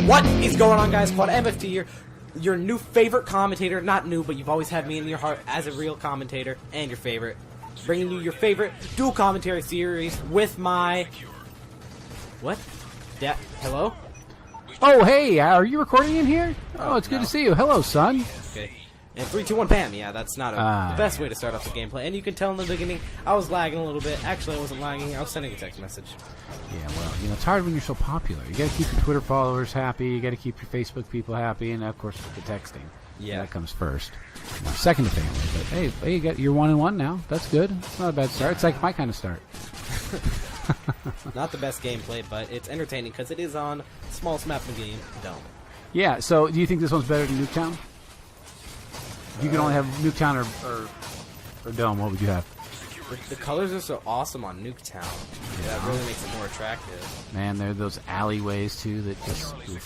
What is going on, guys? Quad MF3 here, your new favorite commentator. Not new, but you've always had me in your heart as a real commentator and your favorite. Bringing you your favorite dual commentary series with my... What? Hello? Oh, hey, are you recording in here? Oh, it's good to see you. Hello, son. Okay. And 3, 2, 1, bam. Yeah, that's not the best way to start off the gameplay. And you can tell in the beginning, I was lagging a little bit. Actually, I wasn't lagging. I was sending a text message. Yeah, well, you know, it's hard when you're so popular. You got to keep your Twitter followers happy. You got to keep your Facebook people happy, and of course, the texting. Yeah, that comes first. You know, second to family. But hey, you're 1-1 now. That's good. It's not a bad start. It's like my kind of start. Not the best gameplay, but it's entertaining because it is on the smallest map in the game, Dome. Yeah. So, do you think this one's better than Nuketown? If you could only have Nuketown or Dome, what would you have? The colors are so awesome on Nuketown. Yeah, that really makes it more attractive. Man, there are those alleyways too that just feed.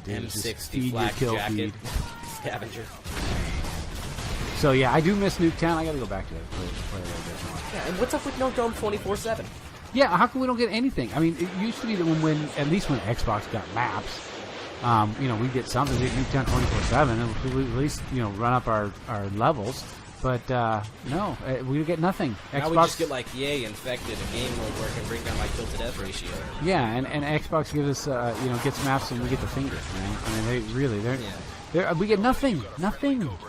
M60 flak jacket, scavenger. So yeah, I do miss Nuketown. I got to go back to it. Play a little bit more. Yeah, and what's up with no Dome 24/7? Yeah, how come we don't get anything? I mean, it used to be that when at least when Xbox got maps, you know, we get something. We get Nuketown 24/7, and we at least run up our levels. But no, we get nothing. Now we just get like yay infected, and game mode work, and bring down my kill to death ratio. Yeah, and Xbox gives us gets maps, and we get the finger. Right? I mean, we get nothing.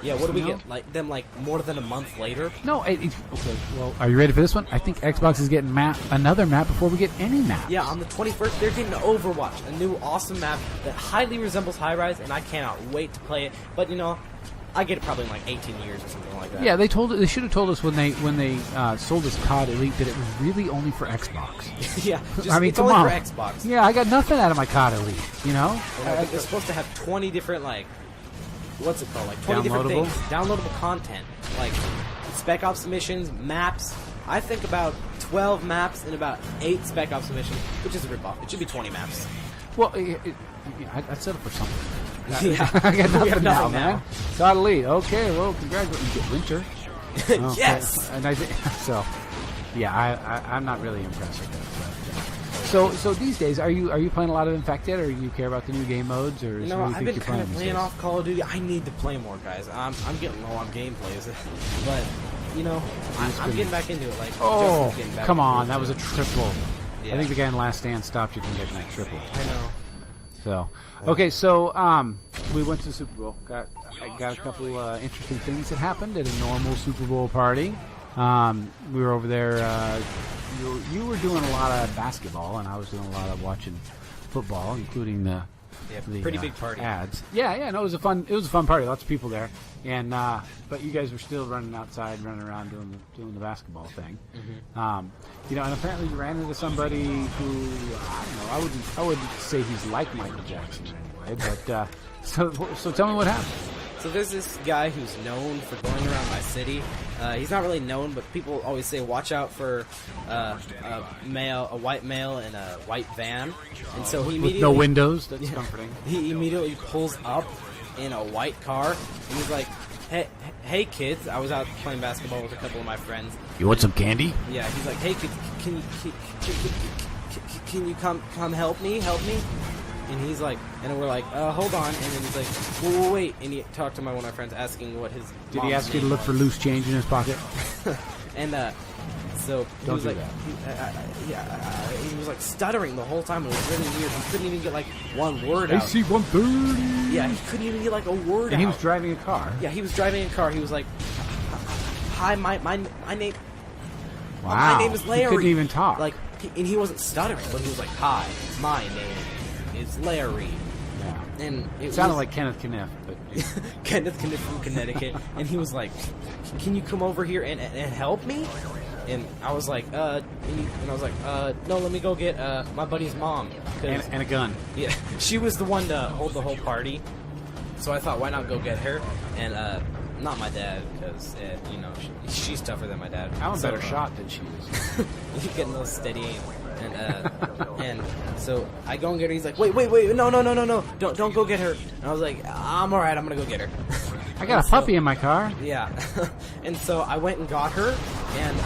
Yeah, what do we get? Like them more than a month later? No, okay. Well, are you ready for this one? I think Xbox is getting another map before we get any map. Yeah, on the 21st, they're getting Overwatch, a new awesome map that highly resembles High Rise, and I cannot wait to play it. But I get it probably in like 18 years or something like that. Yeah, they should have told us when they sold us COD Elite that it was really only for Xbox. Yeah, it's only for Xbox. Yeah, I got nothing out of my COD Elite. They're supposed to have 20 different what's it called? 20 different things, downloadable content, like Spec Ops missions, maps. I think about 12 maps and about 8 Spec Ops missions, which is a ripoff. It should be 20 maps. Well, I'd settle for something. Yeah, I got nothing now, man. COD Elite. Okay, well, congratulations. You get Winter. Okay. Yes. And I'm not really impressed with that. So these days, are you playing a lot of Infected, or do you care about the new game modes, or? I've been kind of playing off Call of Duty. I need to play more, guys. I'm getting low on gameplays, but I'm getting back into it. Come on, that was a triple. Yeah. I think the guy in Last Stand stopped you from getting that triple. I know. So, okay, so we went to the Super Bowl. Got a couple interesting things that happened at a normal Super Bowl party. We were over there. You were doing a lot of basketball, and I was doing a lot of watching football, including the pretty big party ads. Yeah. No, it was a fun party. Lots of people there, and but you guys were still running outside, running around doing the basketball thing. Mm-hmm. And apparently you ran into somebody who I don't know. I wouldn't say he's like Michael Jackson anyway, but so tell me what happened. So there's this guy who's known for going around my city. He's not really known, but people always say, watch out for a white male in a white van. And so he immediately... With no windows? That's comforting. He immediately pulls up in a white car, and he's like, hey kids. I was out playing basketball with a couple of my friends. You want some candy? Yeah, he's like, hey kids, can you come help me? And he's like, and we're like, hold on. And then he's like, well, wait. And he talked to one of my friends asking what his Did he ask you to look for loose change in his pocket? And so he was like, he was like stuttering the whole time. It was really weird. He couldn't even get like one word out. AC 130. Yeah, he couldn't even get like a word out. And he was driving a car. Yeah, he was driving a car. He was like, hi, my name. Wow. My name is Larry. He couldn't even talk. And he wasn't stuttering, but he was like, hi, my name is Larry. Yeah. And it sounded like Kenneth Kniff, but Kenneth Kniff from Connecticut. And he was like, can you come over here and help me? And I was like, no, let me go get my buddy's mom. And a gun. Yeah, she was the one to hold the whole party. So I thought, why not go get her? And not my dad, because she's tougher than my dad. I'm a better shot than she is. You're getting a little steady aim. And so I go and get her. He's like, wait, no, don't go get her. And I was like, I'm alright, I'm gonna go get her. I got a puppy in my car. Yeah. And so I went and got her, and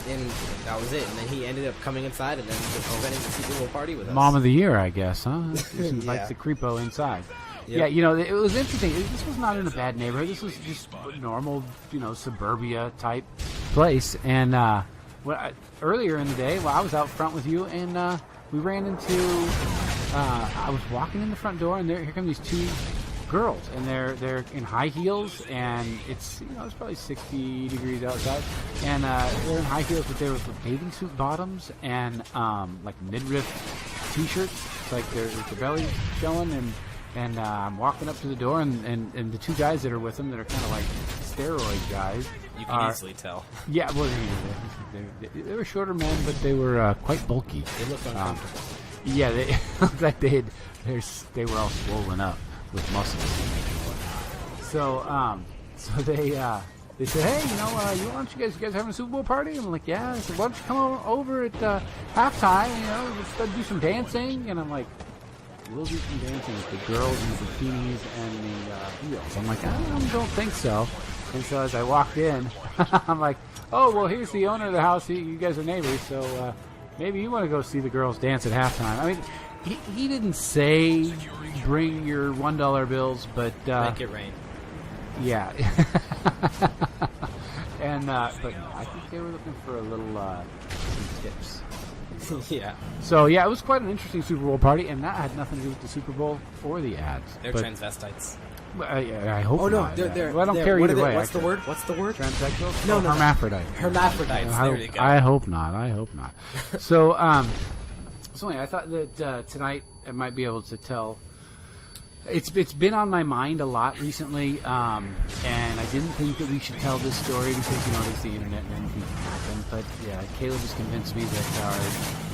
and that was it. And then he ended up coming inside and then presenting the Super Bowl party with us. Mom of the year, I guess, huh? Like the creepo inside. Yep. Yeah, you know, it was interesting. This was not in a bad neighborhood. This was just normal, you know, suburbia type place. And earlier in the day, I was out front with you, and we ran into. I was walking in the front door, and here come these two girls, and they're in high heels, and it's it's probably 60 degrees outside, and they're in high heels, but they were with bathing suit bottoms and like midriff t-shirts. It's like their belly showing, and I'm walking up to the door, and the two guys that are with them that are kind of like steroid guys. You can easily tell. Yeah, well, they were shorter men, but they were quite bulky. They looked uncomfortable. Yeah, they looked like they were all swollen up with muscles. So they said, hey, you guys having a Super Bowl party? And I'm like, yeah. I said, why don't you come over at halftime? Let's do some dancing. And I'm like, we'll do some dancing with the girls in the bikinis and the heels. I'm like, I don't think so. And so as I walked in, I'm like, oh, well, here's the owner of the house. You guys are neighbors, so maybe you want to go see the girls dance at halftime. I mean, he didn't say bring your $1 bills, but make it rain. Yeah. And but I think they were looking for a little some tips. Yeah. So yeah, it was quite an interesting Super Bowl party, and that had nothing to do with the Super Bowl or the ads. They're transvestites. I hope. Oh no, not. They're I don't care either way. What's the word? Transsexual? No, hermaphrodite. Hermaphrodites. There you go. I hope not. So anyway, I thought that tonight I might be able to tell. It's been on my mind a lot recently, and I didn't think that we should tell this story because there's the internet and anything can happen. But yeah, Caleb has convinced me that our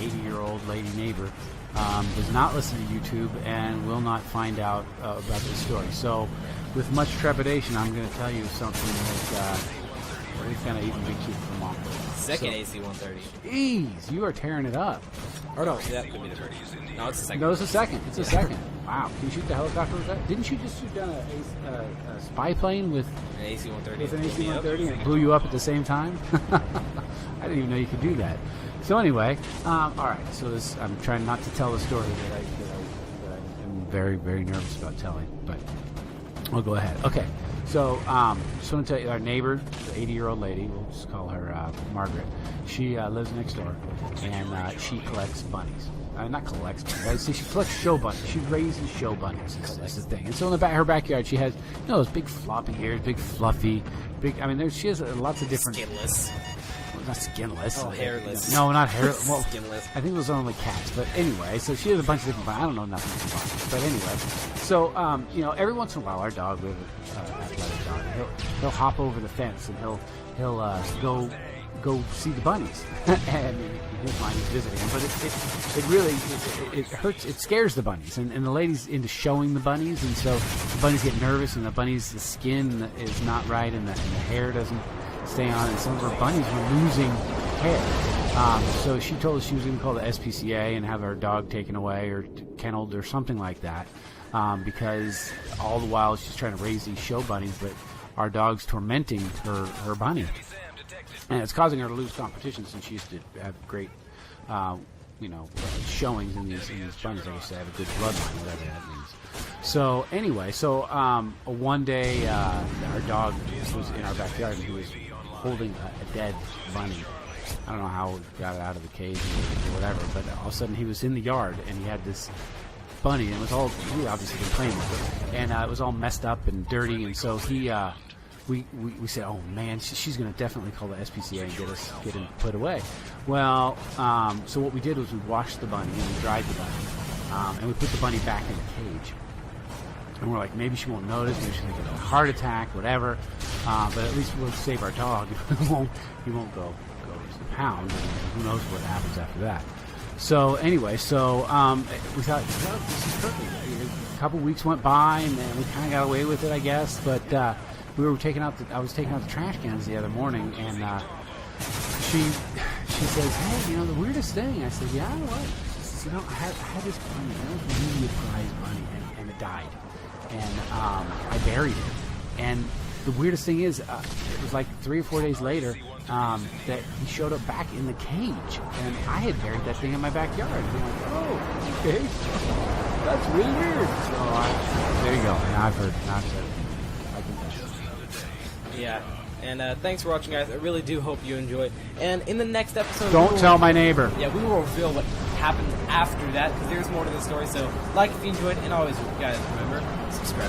80-year-old lady neighbor does not listen to YouTube and will not find out about this story. So, with much trepidation, I'm going to tell you something that is going to even be cute for Mom. Second AC-130. Jeez, you are tearing it up. Or no, that could be the first. No, it's the second. No, it's the second. It's the second. Wow. Can you shoot the helicopter with that? Didn't you just shoot down a spy plane with an AC-130? With an AC-130 and it blew you up at the same time? I didn't even know you could do that. So anyway, all right. So I'm trying not to tell the story that I am very, very nervous about telling, but I'll go ahead. Okay. So just want to tell you, our neighbor, the 80-year-old lady, we'll just call her Margaret. She lives next door, and she collects bunnies. Not collects bunnies. She collects show bunnies. She raises show bunnies. That's the thing. And so in her backyard, she has those big floppy ears, big fluffy, big. I mean, she has lots of different. Skinless. Well, not skinless. Oh, hairless. No, not hairless. Well, skinless. I think those are only cats. But anyway, so she has a bunch of different. I don't know nothing about it. But anyway, so every once in a while, our dog, we have an athletic dog. He'll hop over the fence and he'll go see the bunnies, and in his mind he's visiting them. But it really hurts. It scares the bunnies, and the lady's into showing the bunnies, and so the bunnies get nervous, and the skin is not right, and the hair doesn't stay on, and some of her bunnies were losing hair. So she told us she was going to call the SPCA and have our dog taken away or kenneled or something like that, because all the while she's trying to raise these show bunnies, but our dog's tormenting her bunny. And it's causing her to lose competition since she used to have great, showings in these bunnies. I guess they have a good bloodline, whatever that means. So anyway, one day our dog was in our backyard and he was holding a dead bunny. I don't know how he got it out of the cage or whatever, but all of a sudden he was in the yard and he had this bunny and it was he obviously been playing with it, and it was all messed up and dirty, and so he. We said, oh man, she's going to definitely call the SPCA and get him put away. Well, so what we did was we washed the bunny and we dried the bunny, and we put the bunny back in the cage. And we're like, maybe she won't notice, maybe she'll get a heart attack, whatever. But at least we'll save our dog. He won't go to the pound. And who knows what happens after that? So anyway, we thought, this is perfect. A couple weeks went by, and then we kind of got away with it, I guess, but. I was taking out the trash cans the other morning, and she says, hey, the weirdest thing. I said, yeah, what? She says, I had this bunny, and it was a really prized bunny, and it died. And I buried it. And the weirdest thing is, it was like 3 or 4 days later, that he showed up back in the cage, and I had buried that thing in my backyard. And I'm like, oh, okay, that's really weird. So there you go. Now I've heard. Now I've said it. I can tell. Yeah. And thanks for watching, guys. I really do hope you enjoyed. And in the next episode... Don't tell my neighbor. Yeah, we will reveal what happens after that, because there's more to the story. So, like if you enjoyed, and always, guys, remember, subscribe.